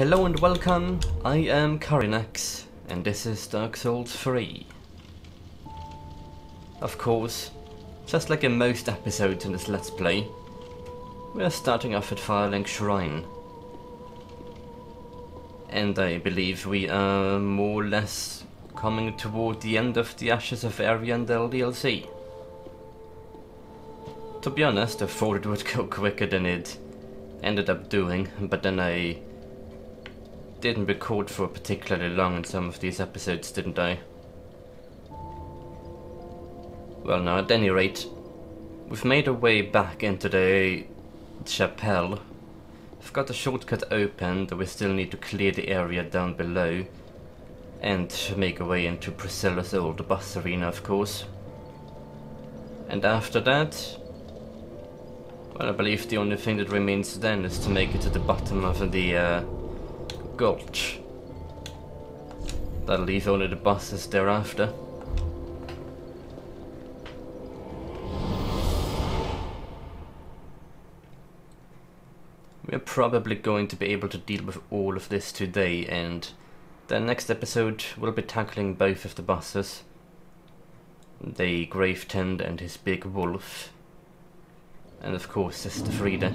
Hello and welcome, I am Carynx, and this is Dark Souls 3. Of course, just like in most episodes in this Let's Play, we are starting off at Firelink Shrine. And I believe we are more or less coming toward the end of the Ashes of Ariandel DLC. To be honest, I thought it would go quicker than it ended up doing, but then I didn't record for particularly long in some of these episodes, didn't I? Well, now at any rate, we've made our way back into the chapel. We've got the shortcut open, but we still need to clear the area down below and make our way into Priscilla's old boss arena, of course. And after that, well, I believe the only thing that remains then is to make it to the bottom of the gulch. That'll leave only the bosses thereafter. We're probably going to be able to deal with all of this today, and the next episode we'll be tackling both of the bosses. The Gravetend and his big wolf. And of course Sister Frida.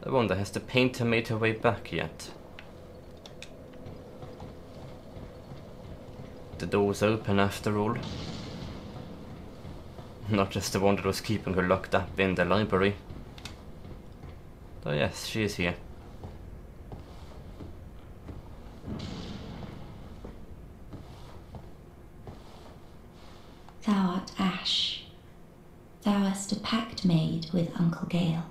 I wonder, has the painter made her way back yet? The door's open after all. Not just the one that was keeping her locked up in the library. Oh yes, she is here. Thou art Ash. Thou hast a pact made with Uncle Gale,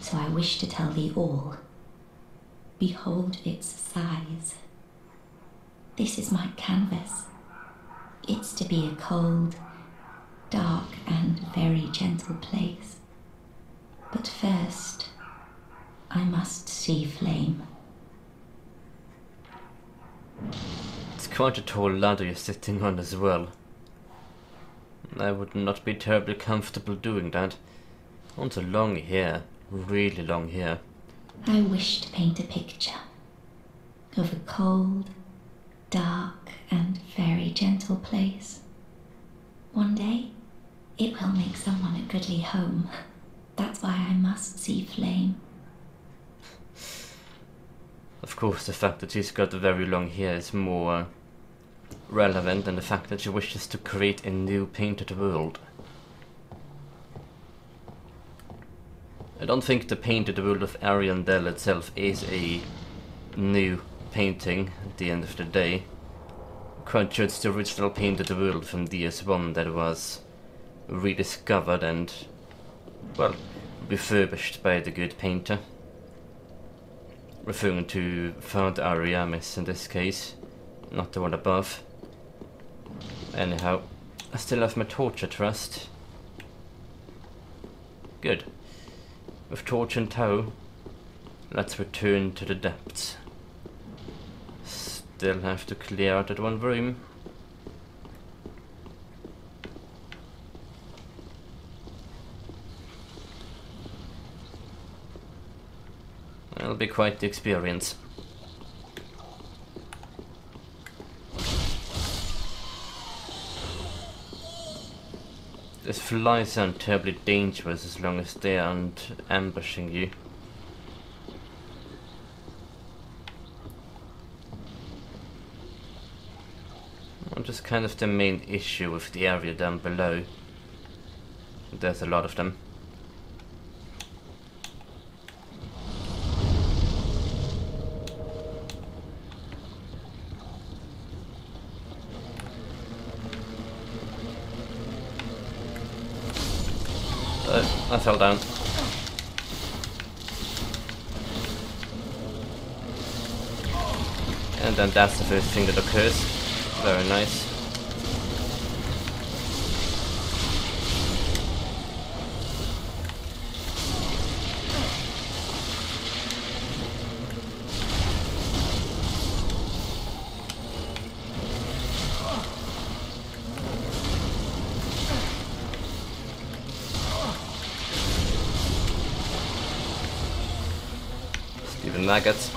so I wish to tell thee all. Behold its size. This is my canvas. It's to be a cold, dark and very gentle place. But first, I must see flame. It's quite a tall ladder you're sitting on as well. I would not be terribly comfortable doing that. I want a long hair, really long hair. I wish to paint a picture of a cold, dark and very gentle place. One day, it will make someone a goodly home. That's why I must see flame. Of course, the fact that she's got very long hair is more relevant than the fact that she wishes to create a new painted world. I don't think the painted world of Ariandel itself is a new painting at the end of the day. I'm quite sure it's the original painted world from DS1 that was rediscovered and, well, refurbished by the good painter. Referring to Father Ariamis in this case, not the one above. Anyhow, I still have my torch, I trust. Good. With torch and tow, let's return to the depths. Still have to clear out that one room. It'll be quite the experience. These flies aren't terribly dangerous as long as they aren't ambushing you. Which is kind of the main issue with the area down below. There's a lot of them. I fell down. And then that's the first thing that occurs. Very nice. the maggots.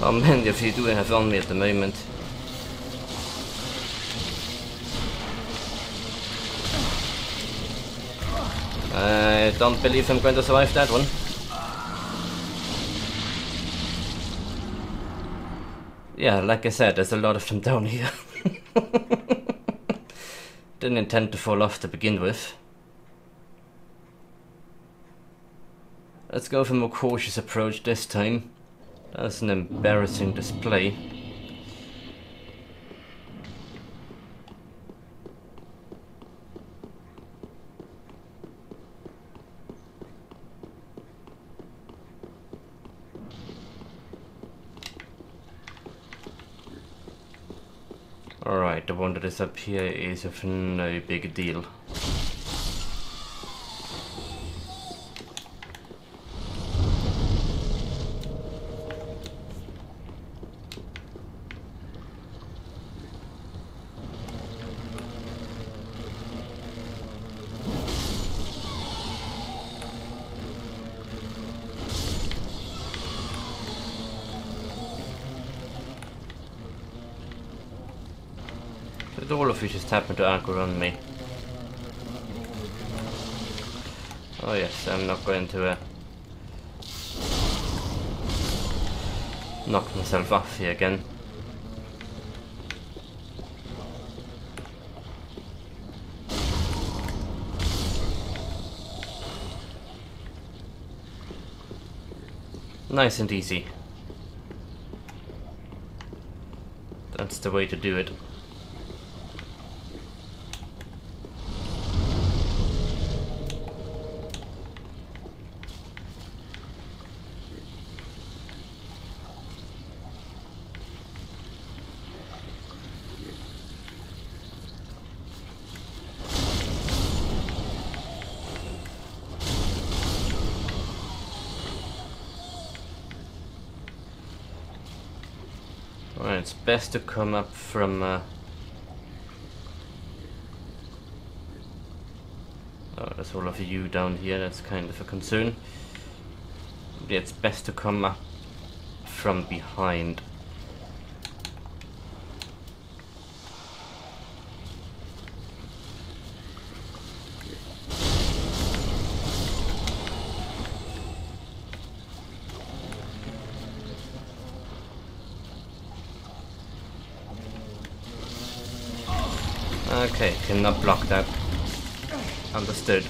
How many of you do I have on me at the moment? I don't believe I'm going to survive that one. Yeah, like I said, there's a lot of them down here. Didn't intend to fall off to begin with. Let's go for a more cautious approach this time. That's an embarrassing display. Alright, the one that is up here is of no big deal. All of you just happened to anchor on me. Oh yes, I'm not going to knock myself off here again. Nice and easy. That's the way to do it. Alright, it's best to come up from oh, there's all of you down here, that's kind of a concern. Yeah, it's best to come up from behind. Okay, cannot block that. Understood.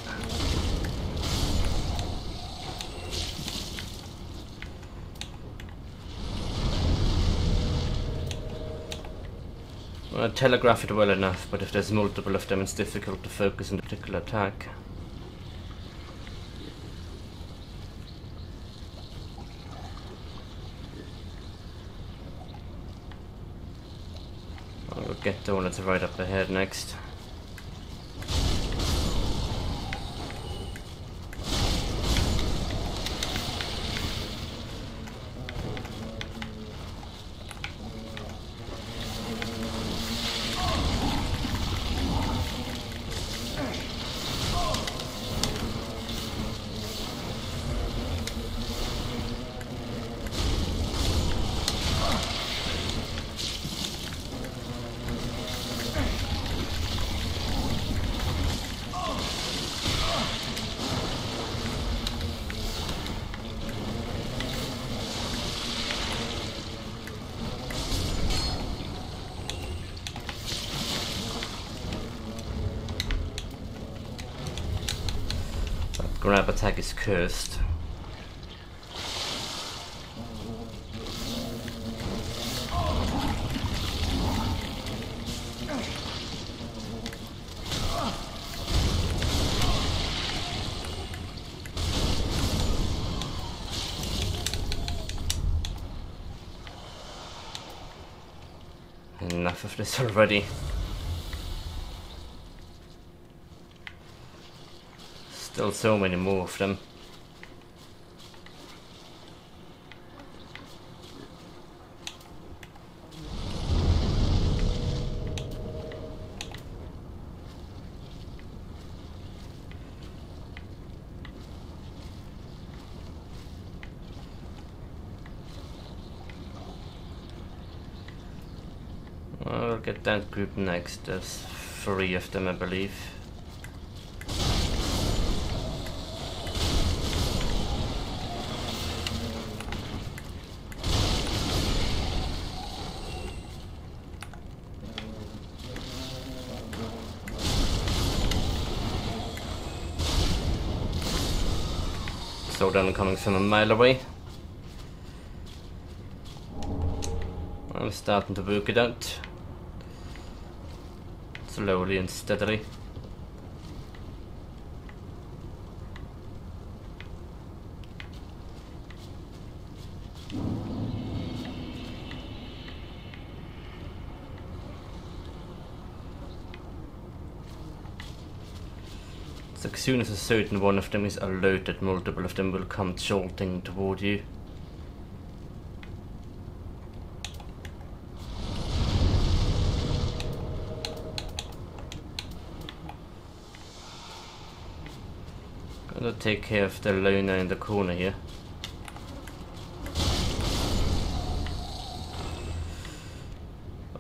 Well, I telegraph it well enough, but if there's multiple of them, it's difficult to focus on a particular attack. I'll get the one that's right up ahead next. Grab attack is cursed. Enough of this already. Still so many more of them. I'll get that group next. There's 3 of them, I believe. So then coming from a mile away. I'm starting to work it out. Slowly and steadily. So as soon as a certain one of them is alerted, multiple of them will come jolting toward you. Gotta take care of the loner in the corner here.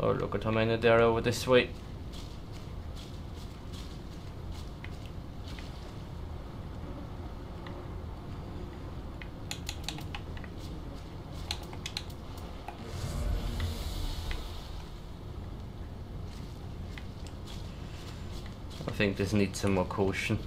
Oh, look at how many there are over this way. I think this needs some more caution.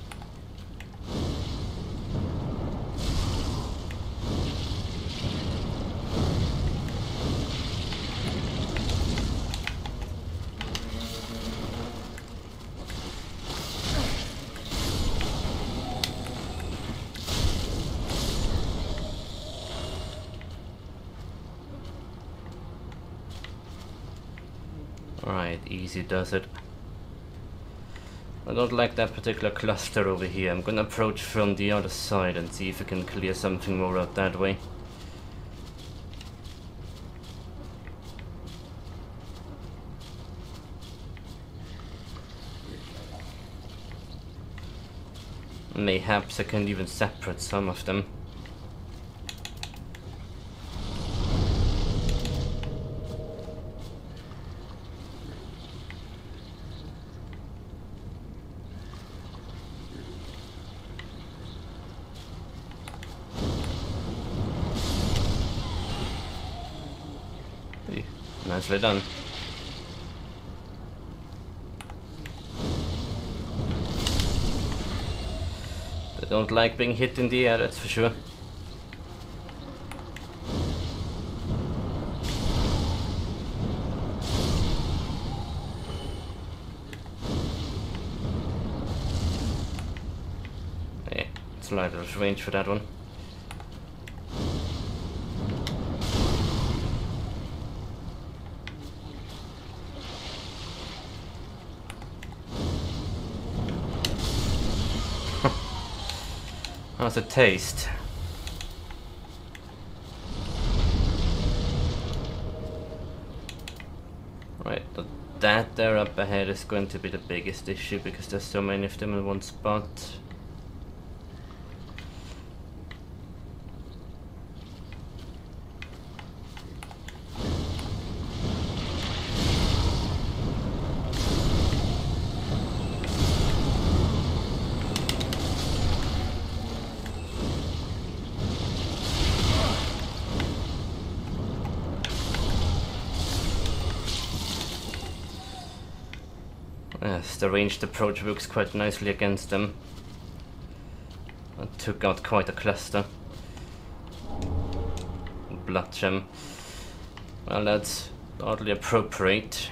Alright, easy does it. I don't like that particular cluster over here. I'm gonna approach from the other side and see if I can clear something more out that way. Mayhaps I can even separate some of them. Nicely done. They don't like being hit in the air, that's for sure. Yeah, it's a lot of range for that one. How's it taste? Right, that there up ahead is going to be the biggest issue because there's so many of them in one spot. Yes, the ranged approach works quite nicely against them. I took out quite a cluster. Bloodgem. Well, that's oddly appropriate.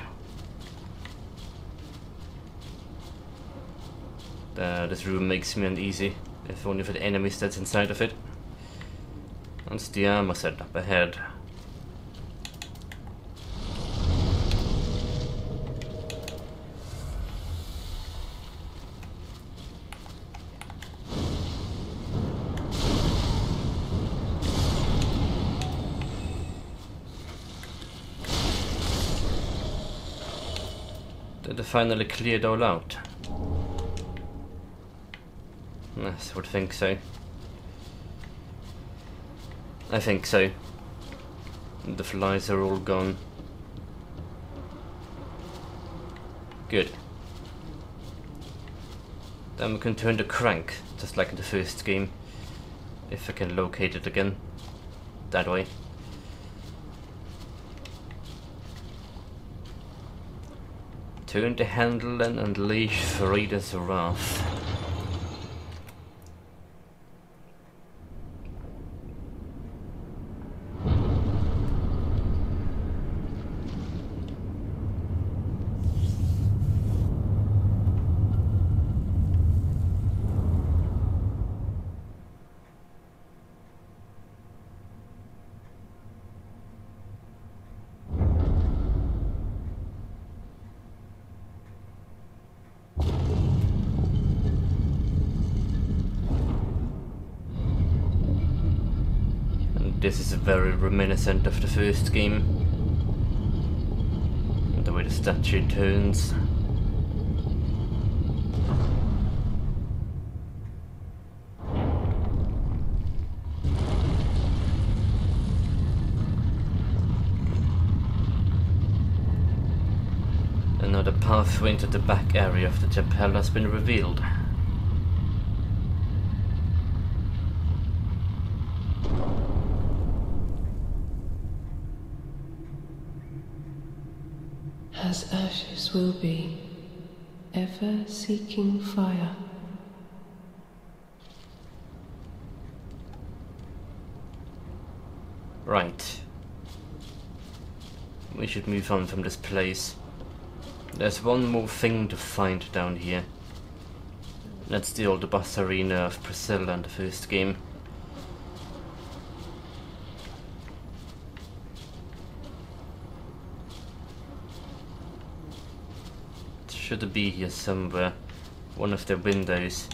This room makes me uneasy, if only for the enemies that's inside of it. That's the armor set up ahead. Did I finally clear it all out? Yes, I would think so. I think so. The flies are all gone. Good. Then we can turn the crank, just like in the first game. If I can locate it again. That way. Turn the handle and unleash Radeon's wrath. This is very reminiscent of the first game. The way the statue turns. Another pathway into the back area of the chapel has been revealed. As ashes will be, ever seeking fire. Right. We should move on from this place. There's one more thing to find down here. That's the old boss arena of Priscilla in the first game. Should be here somewhere, one of the windows,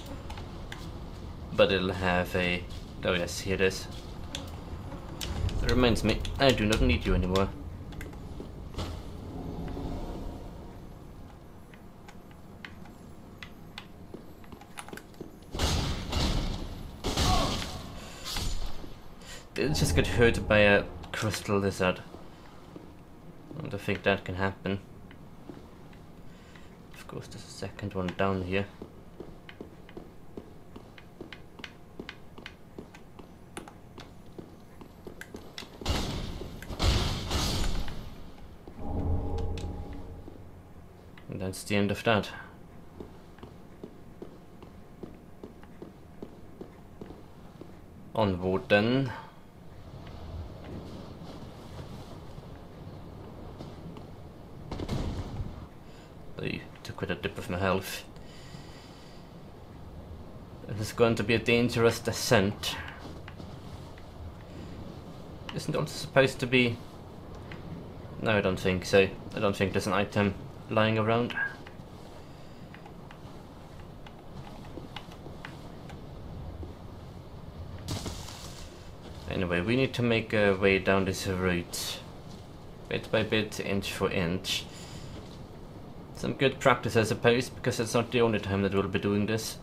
but it'll have a... oh yes, here it is. It reminds me, I do not need you anymore. They'll just get hurt by a crystal lizard. I don't think that can happen. Of course, there's a second one down here. And that's the end of that. Onward then. I took quite a dip of my health. It is going to be a dangerous descent. Isn't it also supposed to be... no, I don't think so. I don't think there's an item lying around. Anyway, we need to make our way down this route. Bit by bit, inch for inch. Some good practice, I suppose, because it's not the only time that we'll be doing this.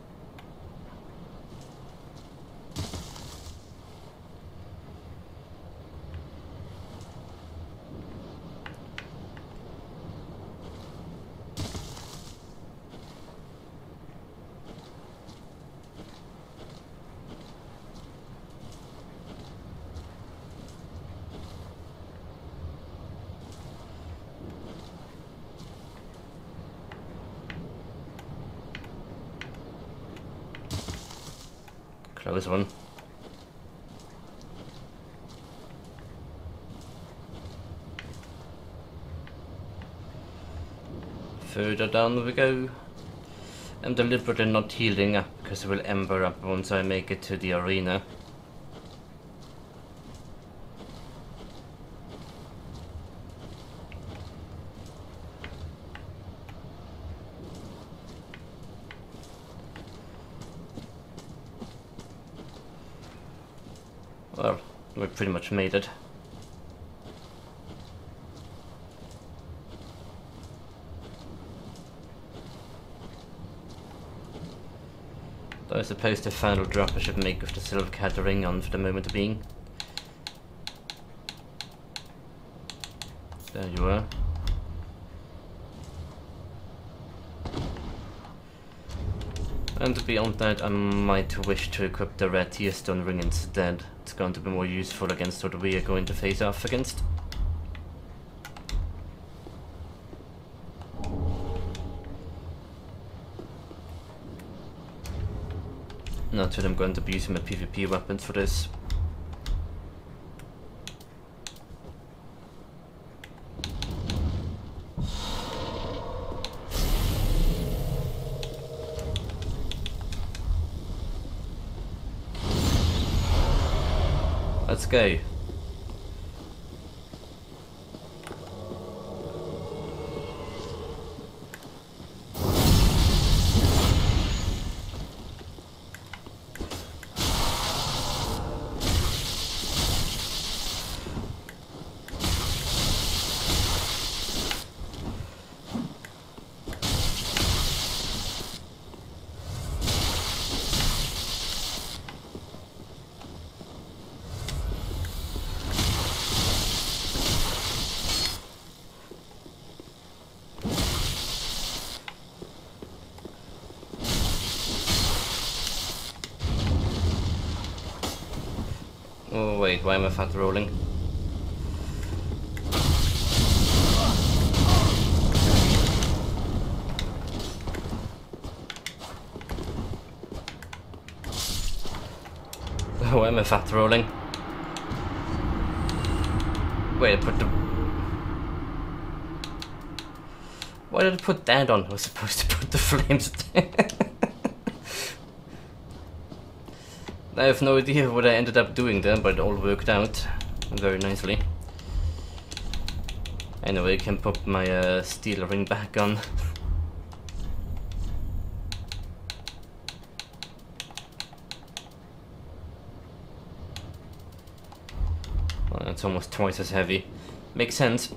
Close one. Further down we go. I'm deliberately not healing up because it will ember up once I make it to the arena. Well, we pretty much made it. So I suppose the final drop I should make with the silver cat ring on for the moment being. There you are. And beyond that, I might wish to equip the red tier stone ring instead. It's going to be more useful against what we are going to face off against. Not that I'm going to be using my PvP weapons for this. Let's go. Oh wait, why am I fat rolling? Oh, why am I fat rolling? Wait, I put the... Why did I put that on? I was supposed to put the flames there. I have no idea what I ended up doing there, but it all worked out very nicely. Anyway, I can put my steel ring back on. Well, it's almost twice as heavy. Makes sense.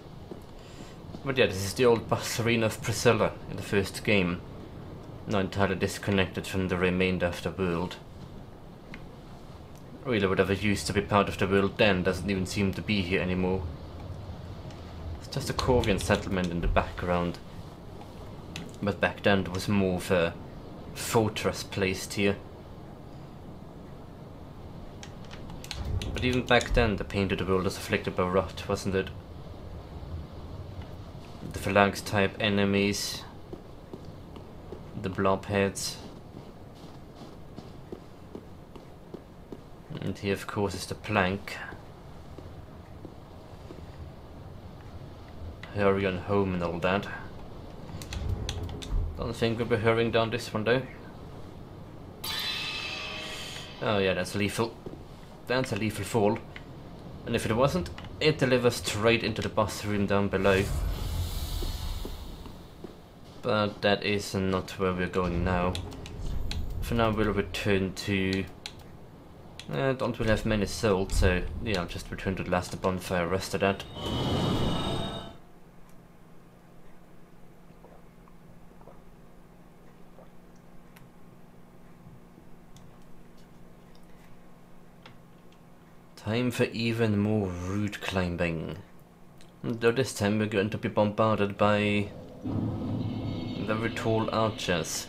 But yeah, this is the old boss arena of Priscilla in the first game. Not entirely disconnected from the remainder of the world. Really, whatever used to be part of the world then doesn't even seem to be here anymore. It's just a Korean settlement in the background. But back then there was more of a fortress placed here. But even back then the painted world was afflicted by rot, wasn't it? The phalanx type enemies, the blob heads. And here of course is the plank. Hurry on home and all that. Don't think we'll be hurrying down this one though. Oh yeah, that's lethal. That's a lethal fall. And if it wasn't, it delivers straight into the boss room down below. But that is not where we're going now. For now we'll return to... I don't really have many souls, so yeah, I'll just return to the last bonfire, rest of that. Time for even more route climbing. Though this time we're going to be bombarded by very tall archers.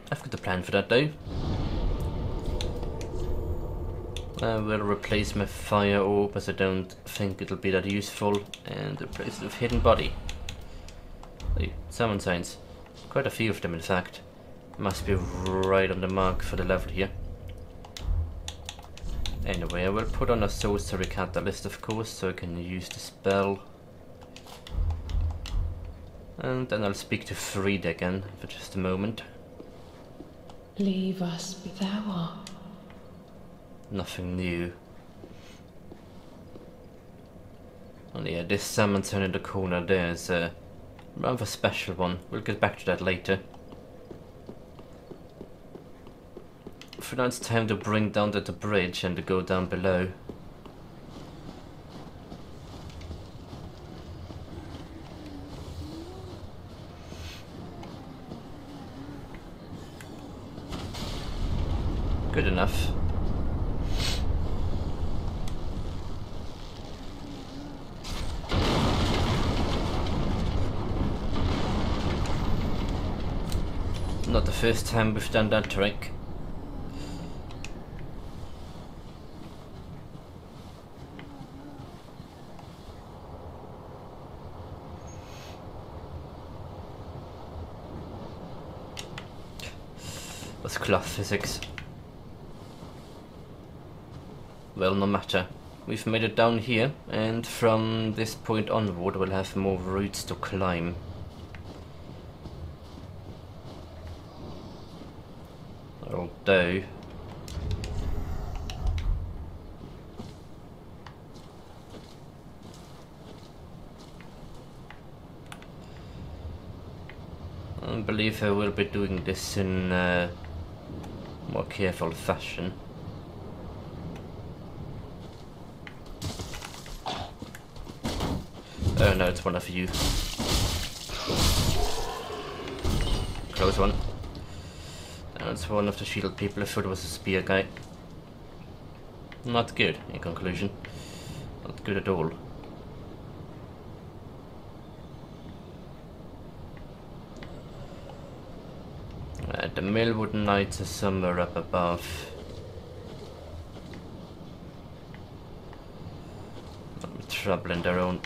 I've got a plan for that though. I will replace my fire orb as I don't think it'll be that useful, and replace it with hidden body. Hey, summon signs. Quite a few of them in fact. Must be right on the mark for the level here. Anyway, I will put on a sorcery catalyst of course, so I can use the spell. And then I'll speak to Frida again for just a moment. Leave us be thou art. Nothing new. Oh yeah, this summon sign in the corner there is a rather special one. We'll get back to that later. For now it's time to bring down the bridge and to go down below. enough. Not the first time we've done that trick. That's cloth physics. Well, no matter. We've made it down here, and from this point onward we'll have more routes to climb. Although I believe I will be doing this in more careful fashion. Oh no, it's one of you. Close one. That's one of the shield people. I thought it was a spear guy. Not good, in conclusion. Not good at all. The Millwood Knights are somewhere up above. Troubling their own.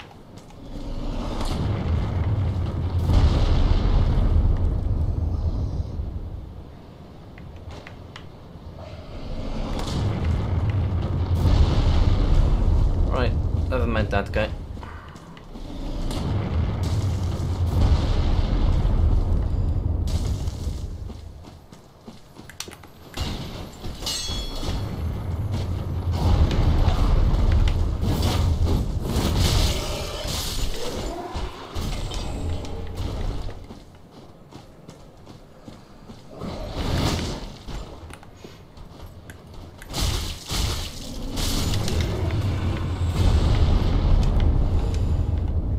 Right, never mind that guy.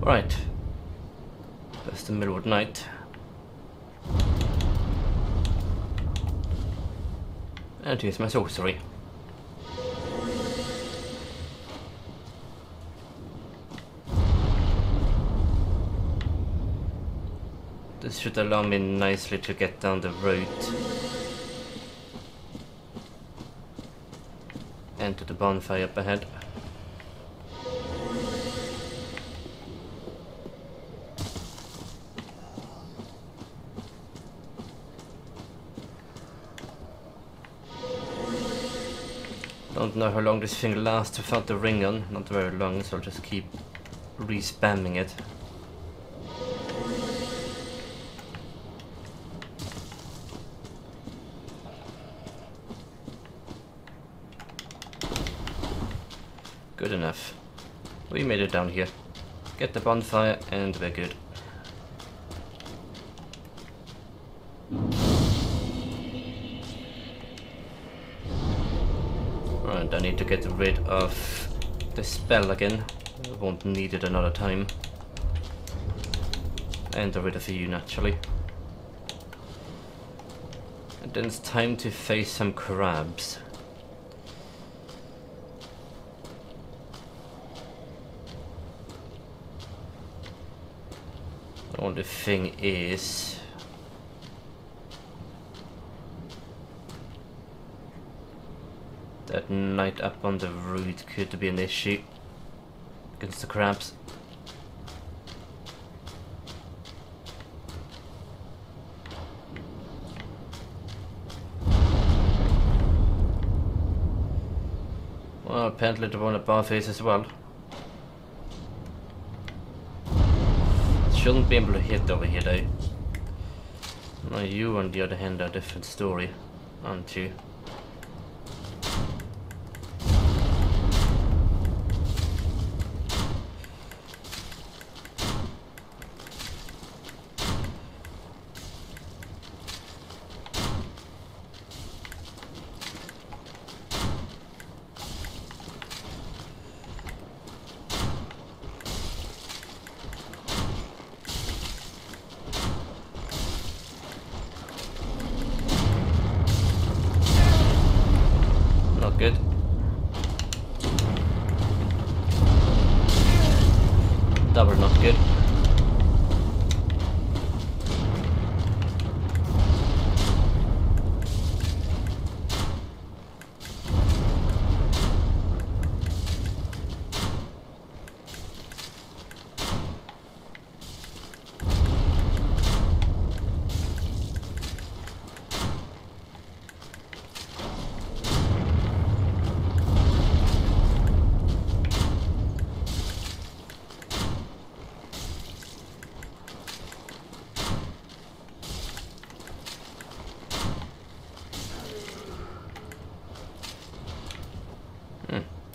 Right, that's the Millwood Knight. And here's my sorcery. This should allow me nicely to get down the road and to the bonfire up ahead. Don't know how long this thing lasts without the ring on, not very long, so I'll just keep re-spamming it. Good enough. We made it down here. Get the bonfire and we're good. I need to get rid of the spell again. I won't need it another time. And get rid of you naturally. And then it's time to face some crabs. The only thing is, that knight up on the road could be an issue against the crabs. Well, apparently the one above is as well. Shouldn't be able to hit over here though. Now you on the other hand are a different story, aren't you? Not good. Double not good.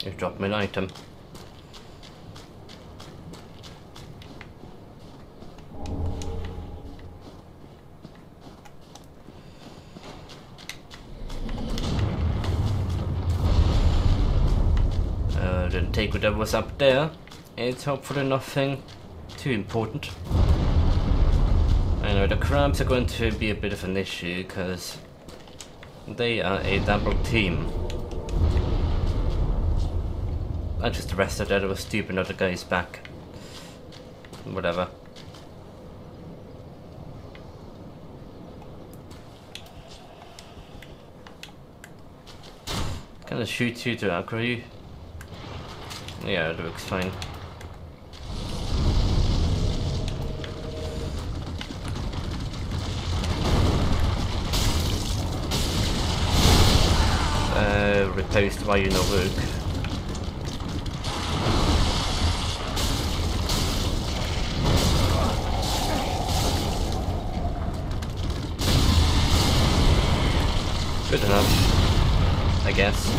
You dropped me an item. Didn't take whatever was up there. It's hopefully nothing too important. I know the crabs are going to be a bit of an issue because they are a double team. I just rested that, it was stupid, not the guy's back. Whatever. Can I shoot you to aggro you? Yeah, it looks fine. Repost why you no work. Good enough, I guess.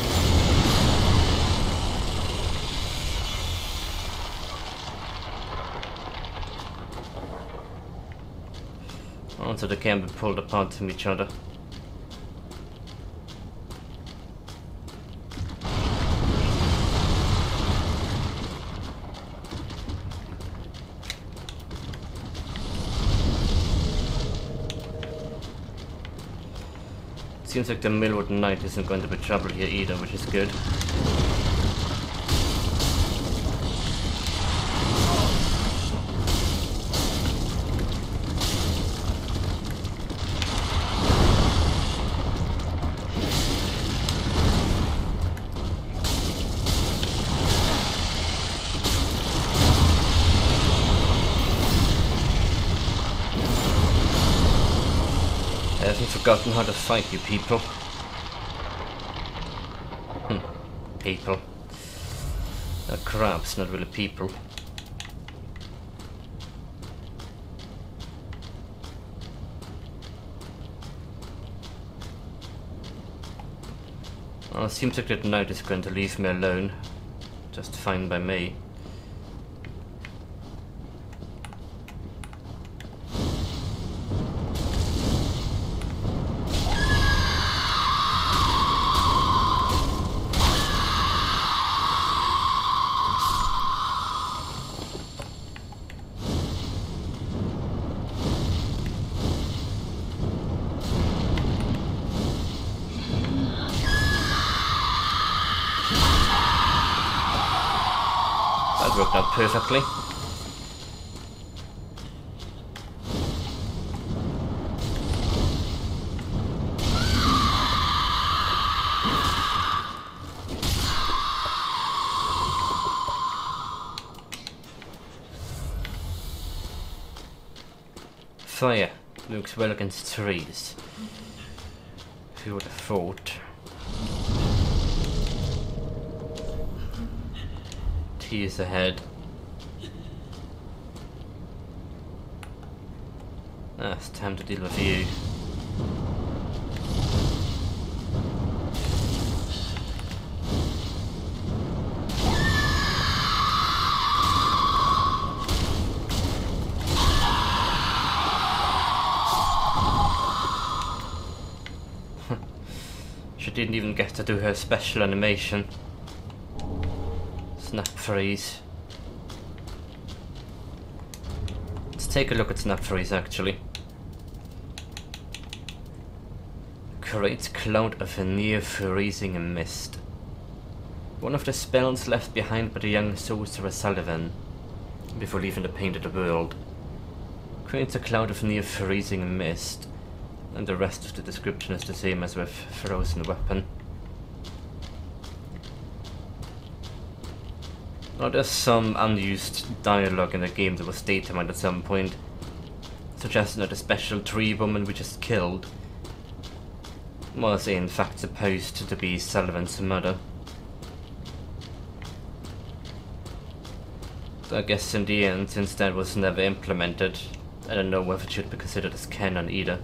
Oh, so they can be pulled apart from each other. Seems like the Millwood Knight isn't going to be trouble here either, which is good. I haven't forgotten how to fight you people. People. They're crabs, not really people. Well, it seems like that knight is going to leave me alone. Just fine by me. That worked out perfectly. Fire looks well against trees. Who would have thought? T is ahead. It's time to deal with you. She didn't even get to do her special animation. Snap freeze. Let's take a look at snap freeze actually. Create cloud of a near-freezing mist. One of the spells left behind by the young sorcerer Sullivan before leaving the painted world. Creates a cloud of near-freezing mist, and the rest of the description is the same as with frozen weapon. Now there's some unused dialogue in the game that was data mined at some point, suggesting that the special tree woman we just killed was in fact supposed to be Sullivan's mother. I guess in the end, since that was never implemented, I don't know whether it should be considered as canon either.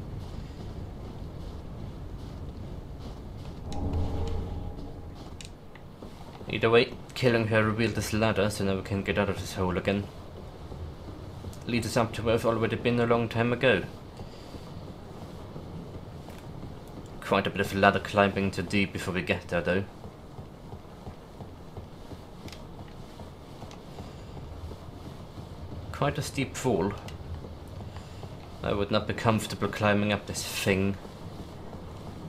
Either way, killing her revealed this ladder so now we can get out of this hole again. Leads us up to where we've already been a long time ago. Quite a bit of ladder climbing to do before we get there though. Quite a steep fall. I would not be comfortable climbing up this thing,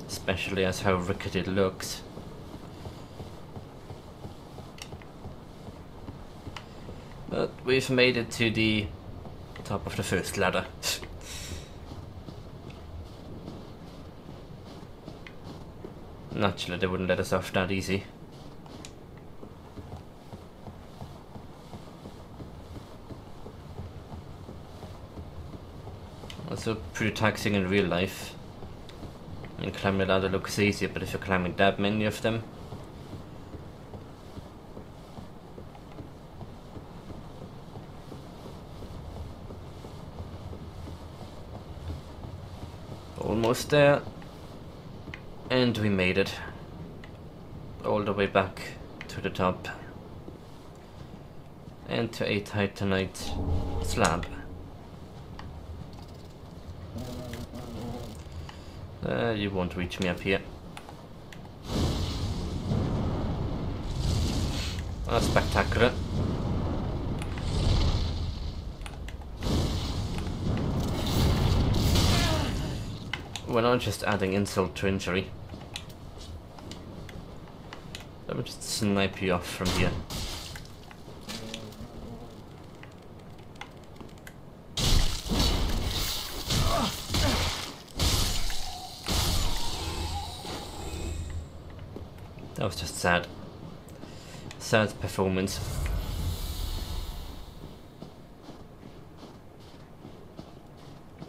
especially as how rickety it looks. But we've made it to the top of the first ladder. Naturally, they wouldn't let us off that easy. Also pretty taxing in real life. I mean, climbing a ladder looks easier, but if you're climbing that many of them, almost there, and we made it all the way back to the top and to a titanite slab. You won't reach me up here. That's spectacular. We're not just adding insult to injury. Let me just snipe you off from here. That was just sad. Sad performance.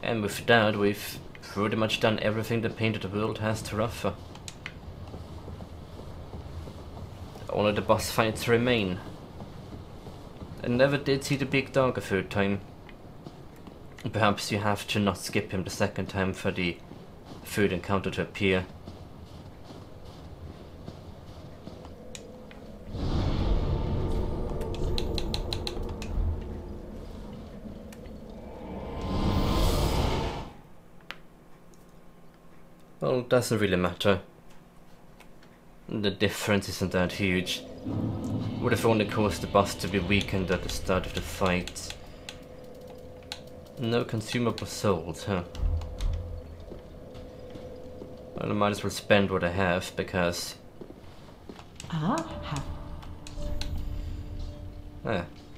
And with that, we've pretty much done everything the painted world has to offer. Only the boss fights remain. I never did see the big dog a third time. Perhaps you have to not skip him the second time for the third encounter to appear. Well, it doesn't really matter. The difference isn't that huge. Would have only caused the boss to be weakened at the start of the fight. No consumable souls, huh? Well, I might as well spend what I have, because...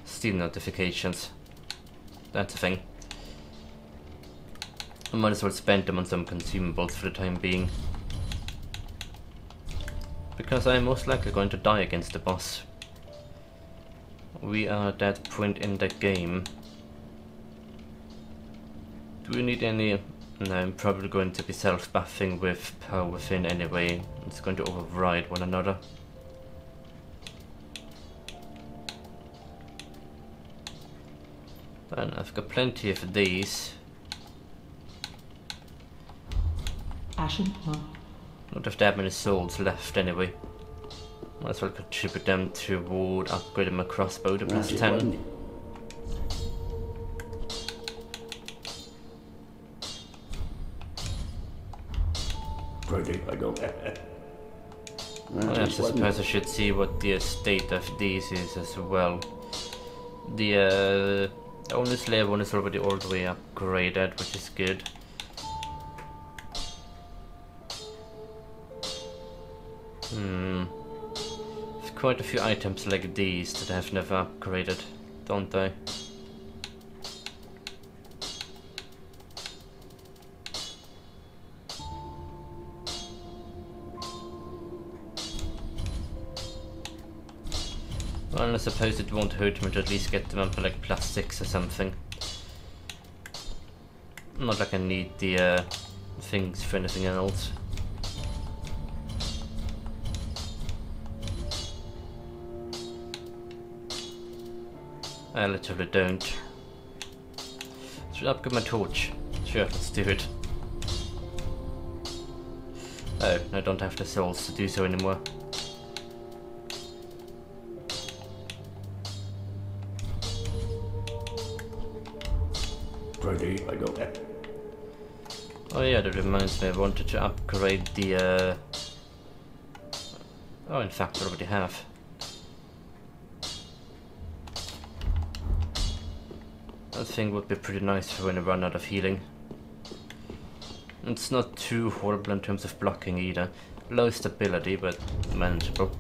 Steam notifications. That's a thing. I might as well spend them on some consumables for the time being. Because I am most likely going to die against the boss. We are at that point in the game. Do we need any... No, I'm probably going to be self-buffing with Power Within anyway. It's going to override one another. And I've got plenty of these. Not have that many souls left anyway. Might as well contribute them toward upgrading my crossbow to plus 10. I suppose I should see what the state of these is as well. The only slave one is already all the way upgraded, which is good. There's quite a few items like these that I have never upgraded, don't I? Well, I suppose it won't hurt me to at least get them up to like +6 or something. Not like I need the things for anything else. I literally don't. Should I upgrade my torch? Sure, let's do it. Oh, I don't have the souls to do so anymore. Ready, I go. Oh yeah, that reminds me, I wanted to upgrade the oh, in fact I already have. That thing would be pretty nice for when I run out of healing. It's not too horrible in terms of blocking either. Low stability, but manageable.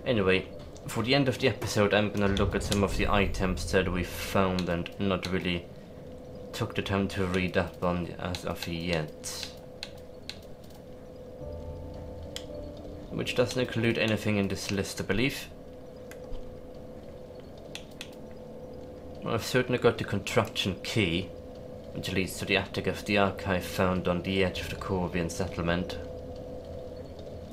Anyway, for the end of the episode I'm gonna look at some of the items that we found and not really took the time to read up on as of yet. Which doesn't include anything in this list, I believe. I've certainly got the contraption key, which leads to the attic of the archive found on the edge of the Corvian settlement.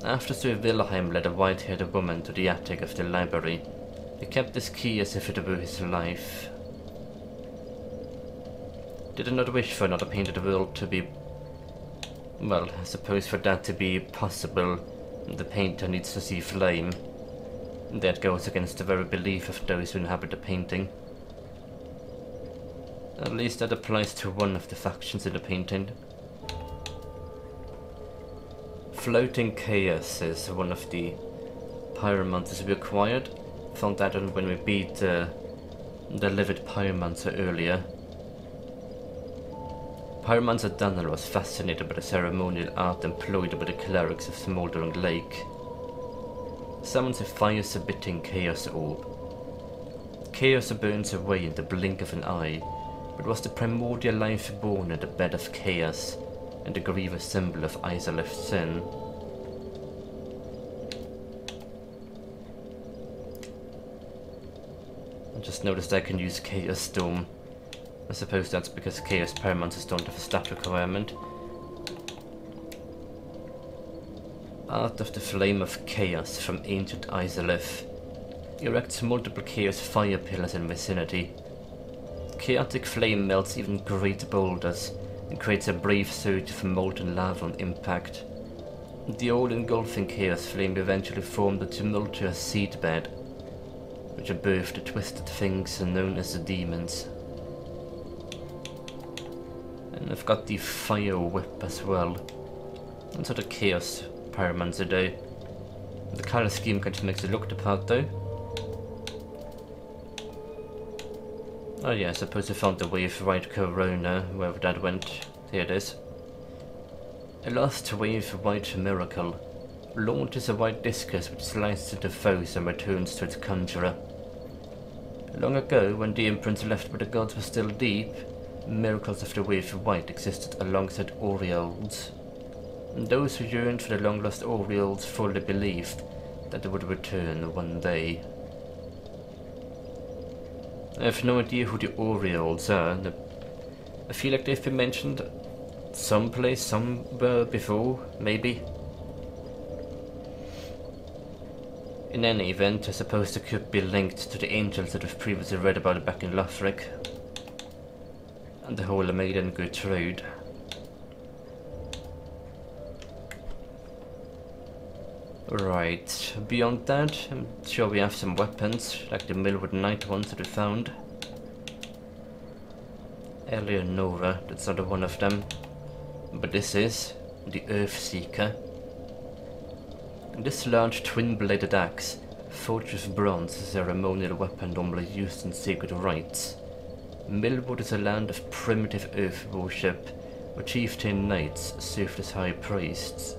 After Sir Wilhelm led a white-haired woman to the attic of the library, he kept this key as if it were his life. Did I not wish for another painted world to be... well, I suppose for that to be possible, the painter needs to see flame. That goes against the very belief of those who inhabit the painting. At least that applies to one of the factions in the painting. Floating Chaos is one of the pyromancers we acquired. Found that on when we beat the Livid Pyromancer earlier. Pyromancer Daniel was fascinated by the ceremonial art employed by the clerics of Smoldering Lake. Summons a fire-submitting Chaos Orb. Chaos burns away in the blink of an eye, but was the primordial life born in the bed of chaos, and the grievous symbol of Izalef's sin. I just noticed I can use Chaos Storm. I suppose that's because Chaos Pyromancers don't have a stat requirement. Art of the Flame of Chaos from Ancient Izalef. Erects multiple Chaos fire pillars in vicinity. Chaotic flame melts even great boulders and creates a brief surge of molten lava on impact. The all-engulfing chaos flame eventually formed a tumultuous seedbed, which birthed the twisted things known as the demons. And I've got the fire whip as well. That's what a chaos pyromancer do. The color scheme kind of makes it look the part though. Oh yeah, I suppose I found the wave right corona, wherever that went. Here it is. A lost wave white miracle. Launches a white discus which slices into foes and returns to its conjurer. Long ago, when the imprints left by the gods were still deep, miracles of the wave white existed alongside aureoles. And those who yearned for the long-lost aureoles fully believed that they would return one day. I have no idea who the aureoles are. I feel like they've been mentioned someplace, somewhere before, maybe. In any event, I suppose they could be linked to the angels that we've previously read about back in Lothric. And the Holy Maiden Gertrude. Right, beyond that, I'm sure we have some weapons, like the Millwood Knight ones that we found. Eleonora, that's not one of them. But this is the Earthseeker. And this large twin-bladed axe, forged with bronze, is a ceremonial weapon normally used in sacred rites. Millwood is a land of primitive earth worship, where chieftain knights served as high priests.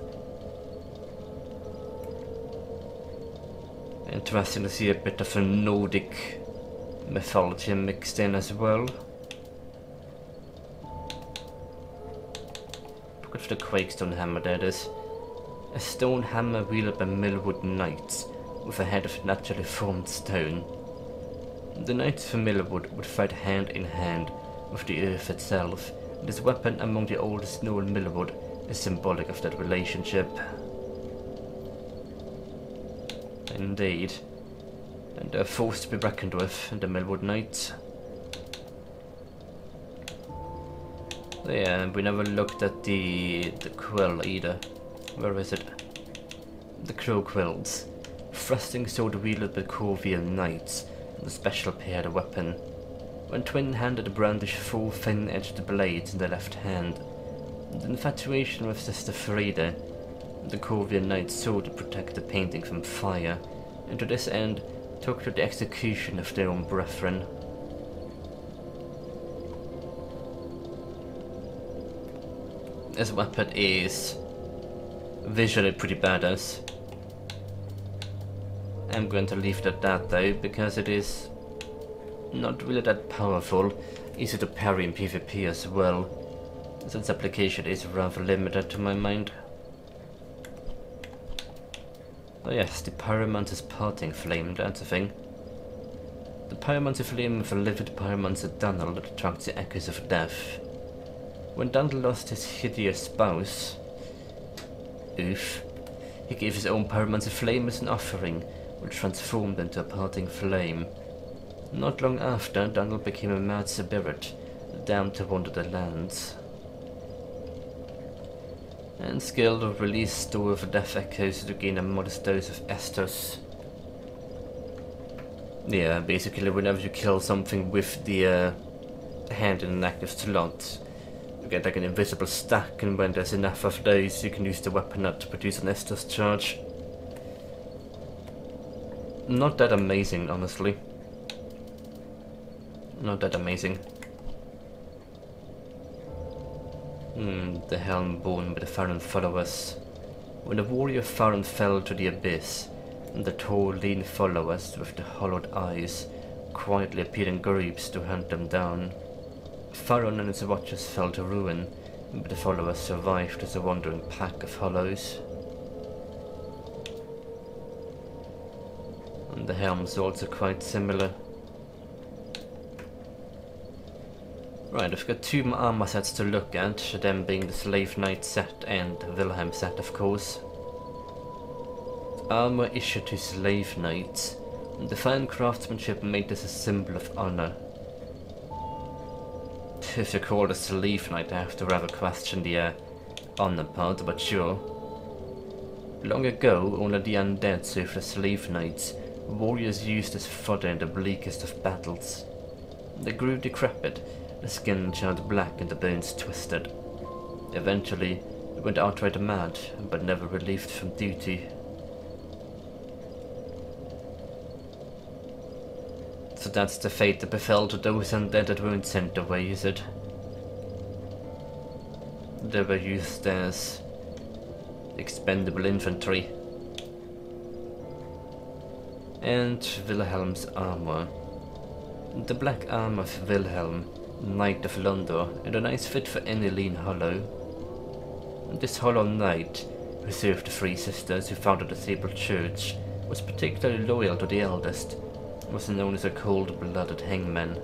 Interesting to see a bit of a Nordic mythology mixed in as well. Look at the Quakestone hammer, that is. A stone hammer wielded by Millwood knights, with a head of naturally formed stone. The knights from Millwood would fight hand in hand with the earth itself. This weapon among the oldest known Millwood is symbolic of that relationship. Indeed. And they're forced to be reckoned with, the Millwood Knights. So yeah, we never looked at the quill either. Where is it? The crow quills. Thrusting sword wielded by Corvian knights, and a special paired weapon. When twin-handed brandish full thin-edged blades in the left hand. The infatuation with Sister Frida, the Corvian knights sought to protect the painting from fire, and to this end took to the execution of their own brethren. This weapon is visually pretty badass. I'm going to leave it at that though, because it is not really that powerful, easy to parry in PvP as well, so its application is rather limited to my mind. Oh yes, the Pyromancer's parting flame, that's a thing. The Pyromancer flame with a livid Pyromancer Dundle that attracts the echoes of death. When Dundle lost his hideous spouse, oof, he gave his own Pyromancer flame as an offering, which transformed into a parting flame. Not long after, Dundle became a mad spirit, damned to wander the lands. And skill of release store of death echoes to gain a modest dose of Estus. Yeah, basically whenever you kill something with the hand in an active slot, you get like an invisible stack, and when there's enough of those you can use the weapon to produce an Estus charge. Not that amazing, honestly. Not that amazing. The helm borne by the Farron followers. When the warrior Farron fell to the abyss, the tall, lean followers with the hollowed eyes quietly appeared in groups to hunt them down. Farron and his watchers fell to ruin, but the followers survived as a wandering pack of hollows. And the helms are also quite similar. Right, I've got two armor sets to look at, them being the Slave Knight set and Wilhelm set, of course. Armor issued to Slave Knights. The fine craftsmanship made this a symbol of honor. If you're called a Slave Knight, I have to rather question the honor part, but sure. Long ago, only the undead served as Slave Knights, warriors used as fodder in the bleakest of battles. They grew decrepit, the skin turned black and the bones twisted. Eventually, they went outright mad, but never relieved from duty. So that's the fate that befell to those undead that weren't sent away, is it? They were used as expendable infantry. And Wilhelm's armor. The black armor of Wilhelm, Knight of Londor, and a nice fit for any lean hollow. This hollow knight, who served the three sisters who founded the Sable Church, was particularly loyal to the eldest, and was known as a cold-blooded hangman.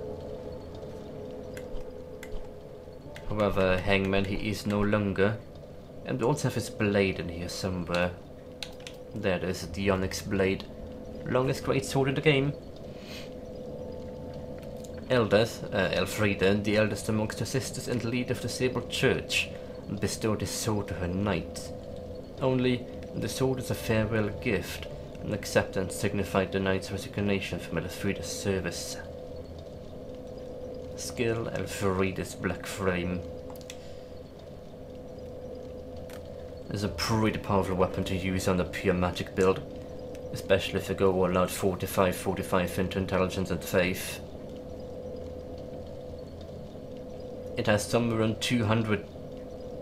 However, hangman he is no longer, and we also have his blade in here somewhere. There it is, the Onyx blade, longest great sword in the game. Elfrida, the eldest amongst her sisters and leader of the Sable Church, bestowed this sword to her knight. Only, the sword is a farewell gift, and acceptance signified the knight's resignation from Elfrida's service. Skill, Elfrida's black frame. It's a pretty powerful weapon to use on a pure magic build, especially if you go all out 45 into intelligence and faith. It has somewhere around 200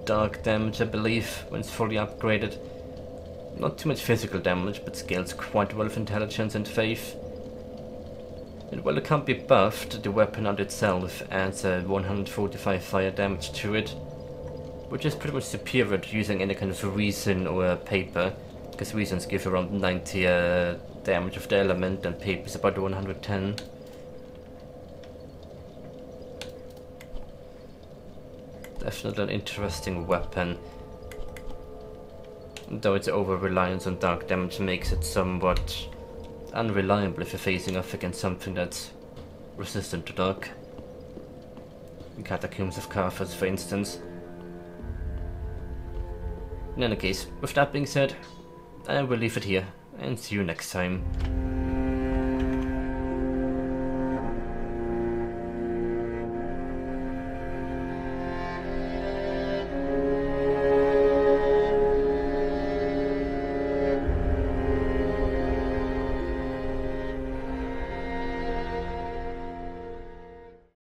dark damage, I believe, when it's fully upgraded. Not too much physical damage, but scales quite well with intelligence and faith. And while it can't be buffed, the weapon on itself adds a 145 fire damage to it, which is pretty much superior to using any kind of resin or paper, because resins give around 90 damage of the element and paper is about 110. Definitely an interesting weapon, though its over-reliance on dark damage makes it somewhat unreliable if you're facing off against something that's resistant to dark. Catacombs of Carthus, for instance. In any case, with that being said, I will leave it here, and see you next time.